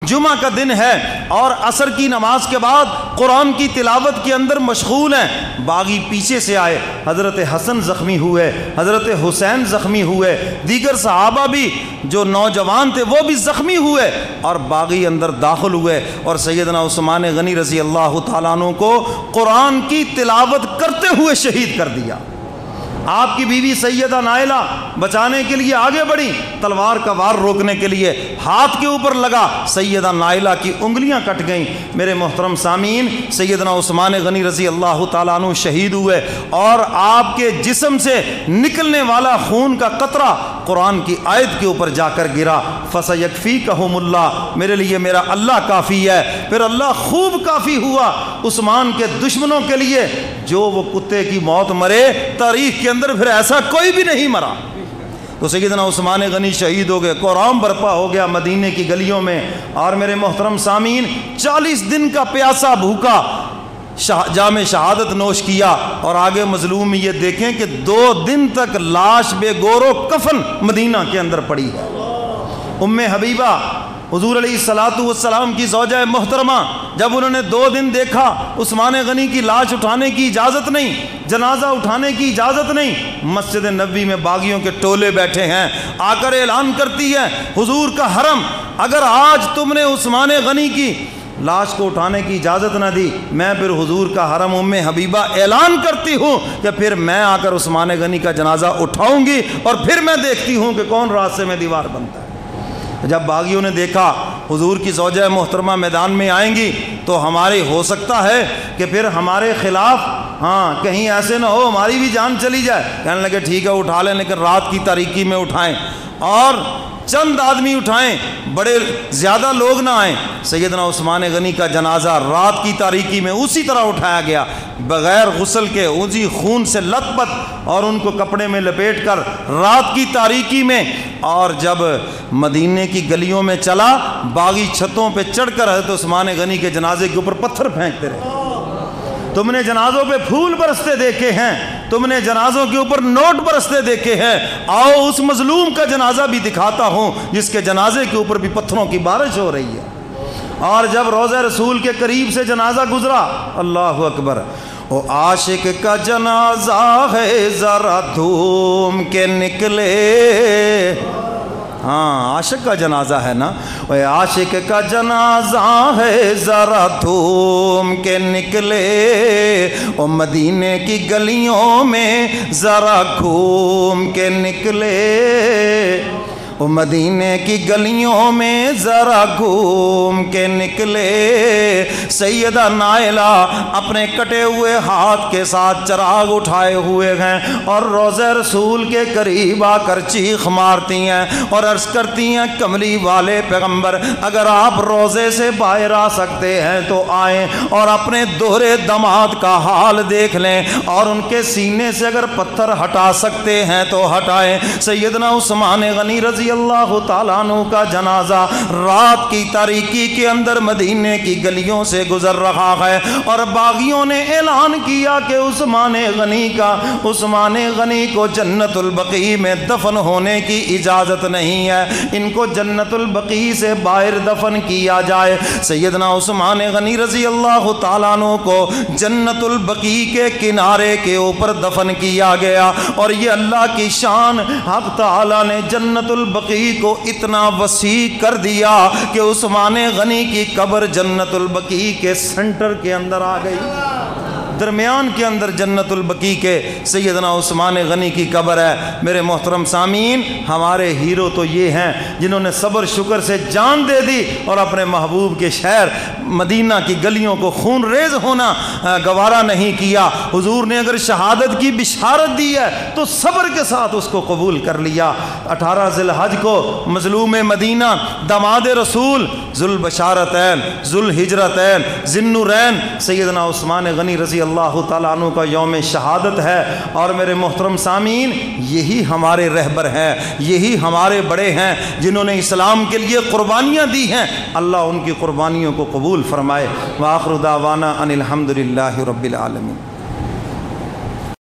جمعہ کا دن ہے اور عصر کی نماز کے بعد قرآن کی تلاوت کے اندر مشغول ہیں، باغی پیچھے سے آئے، حضرت حسن زخمی ہوئے، حضرت حسین زخمی ہوئے، دیگر صحابہ بھی جو نوجوان تھے وہ بھی زخمی ہوئے، اور باغی اندر داخل ہوئے اور سیدنا عثمان غنی رضی اللہ تعالیٰ عنہ کو قرآن کی تلاوت کرتے ہوئے شہید کر دیا۔ آپ کی بیوی سیدہ نائلہ بچانے کے لیے آگے بڑھی، تلوار کا وار روکنے کے لیے ہاتھ کے اوپر لگا، سیدہ نائلہ کی انگلیاں کٹ گئیں۔ میرے محترم سامعین، سیدنا عثمان غنی رضی اللہ تعالیٰ عنہ شہید ہوئے اور آپ کے جسم سے نکلنے والا خون کا قطرہ قرآن کی آیت کے اوپر جا کر گرا، فَسَيَكْفِيكَهُمُ اللَّهُ، میرے لیے میرا اللہ کافی ہے۔ پھر اللہ خوب کافی ہوا عثمان کے دشمنوں کے لیے، جو وہ کتے کی موت مرے تاریخ کے اندر پھر ایسا کوئی بھی نہیں مرا۔ تو سیدنا عثمان غنی شہید ہو گئے، قرآن برپا ہو گیا مدینے کی گلیوں میں۔ اور میرے محترم سامعین، 40 دن کا پیاسا بھوکا جام شہادت نوش کیا، اور آگے مظلوم یہ دیکھیں کہ 2 دن تک لاش بے گور و کفن مدینہ کے اندر پڑی ہے۔ ام حبیبہ حضور علیہ السلام کی زوجہ محترمہ، جب انہوں نے 2 دن دیکھا عثمان غنی کی لاش اٹھانے کی اجازت نہیں، جنازہ اٹھانے کی اجازت نہیں، مسجد نبوی میں باغیوں کے ٹولے بیٹھے ہیں، آ کر اعلان کرتی ہے حضور کا حرم، اگر آج تم نے عثمان غنی کی لاش کو اٹھانے کی اجازت نہ دی، میں پھر حضور کا حرم ام حبیبہ اعلان کرتی ہوں کہ پھر میں آ کر عثمان غنی کا جنازہ اٹھاؤں گی، اور پھر میں دیکھتی ہوں کہ کون راستے میں دیوار بنتا ہے۔ جب باغیوں نے دیکھا حضور کی زوجہ محترمہ میدان میں آئیں گی تو ہمارے ہو سکتا ہے کہ پھر ہمارے خلاف کہیں ایسے نہ ہو ہماری بھی جان چلی جائے، کہنے لگے ٹھیک ہے اٹھا لیں، لیکن رات کی تاریکی میں اٹھائیں، اور چند آدمی اٹھائیں، بڑے زیادہ لوگ نہ آئیں۔ سیدنا عثمان غنی کا جنازہ رات کی تاریکی میں اسی طرح اٹھایا گیا، بغیر غسل کے، اسی خون سے لت پت، اور ان کو کپڑے میں لپیٹ کر رات کی تاریکی میں۔ اور جب مدینے کی گلیوں میں چلا، باغی چھتوں پہ چڑھ کر حضرت عثمان غنی کے جنازے کے اوپر پتھر پھینکتے رہے۔ تم نے جنازوں پہ پھول برستے دیکھے ہیں، تم نے جنازوں کے اوپر نوٹ برستے دیکھے ہیں، آؤ اس مظلوم کا جنازہ بھی دکھاتا ہوں جس کے جنازے کے اوپر بھی پتھروں کی بارش ہو رہی ہے۔ اور جب روضہ رسول کے قریب سے جنازہ گزرا، اللہ اکبر، او عاشق کا جنازہ ہے ذرا دھوم کے نکلے، عاشق کا جنازہ ہے نا، اے عاشق کا جنازہ ہے ذرا دھوم کے نکلے، او مدینے کی گلیوں میں ذرا گھوم کے نکلے، او مدینے کی گلیوں میں ذرا گھوم کے نکلے۔ سیدہ نائلہ اپنے کٹے ہوئے ہاتھ کے ساتھ چراغ اٹھائے ہوئے ہیں اور روضہ رسول کے قریب آ کر چیخ مارتی ہیں اور عرض کرتی ہیں کملی والے پیغمبر، اگر آپ روضے سے باہر آ سکتے ہیں تو آئیں اور اپنے دوہرے دماد کا حال دیکھ لیں، اور ان کے سینے سے اگر پتھر ہٹا سکتے ہیں تو ہٹائیں۔ سیدنا عثمان غنی رضی اللہ تعالیٰ عنہ کا جنازہ رات کی تاریکی کے اندر مدینے کی گلیوں سے گزر رہا ہے، اور باغیوں نے اعلان کیا کہ عثمان غنی کو جنت البقیع میں دفن ہونے کی اجازت نہیں ہے، ان کو جنت البقیع سے باہر دفن کیا جائے۔ سیدنا عثمان غنی رضی اللہ تعالیٰ عنہ کو جنت البقیع کے کنارے کے اوپر دفن کیا گیا، اور یہ اللہ کی شان، حق تعالیٰ نے جنت البقیع کو اتنا وسیع کر دیا کہ عثمان غنی کی قبر جنت البقیع کے سنٹر کے اندر آ گئی، درمیان کے اندر جنت البقیع کے سیدنا عثمان غنی کی قبر ہے۔ میرے محترم سامعین، ہمارے ہیرو تو یہ ہیں جنہوں نے صبر شکر سے جان دے دی اور اپنے محبوب کے شہر مدینہ کی گلیوں کو خون ریز ہونا گوارا نہیں کیا۔ حضور نے اگر شہادت کی بشارت دی ہے تو صبر کے ساتھ اس کو قبول کر لیا۔ 18 ذی الحج کو مظلوم مدینہ، داماد رسول، ذوالبشارتین، ذوالہجرتین، ذی النورین سیدنا عثمان غنی رضی اللہ تعالیٰ عنہ کا یوم شہادت ہے، اور میرے محترم سامعین، یہی ہمارے رہبر ہیں، یہی ہمارے بڑے ہیں جنہوں نے اسلام کے لیے قربانیاں دی ہیں۔ اللہ ان کی قربانیوں کو قبول فرمائے۔ وآخر دعوانا ان الحمد للہ رب العالمین۔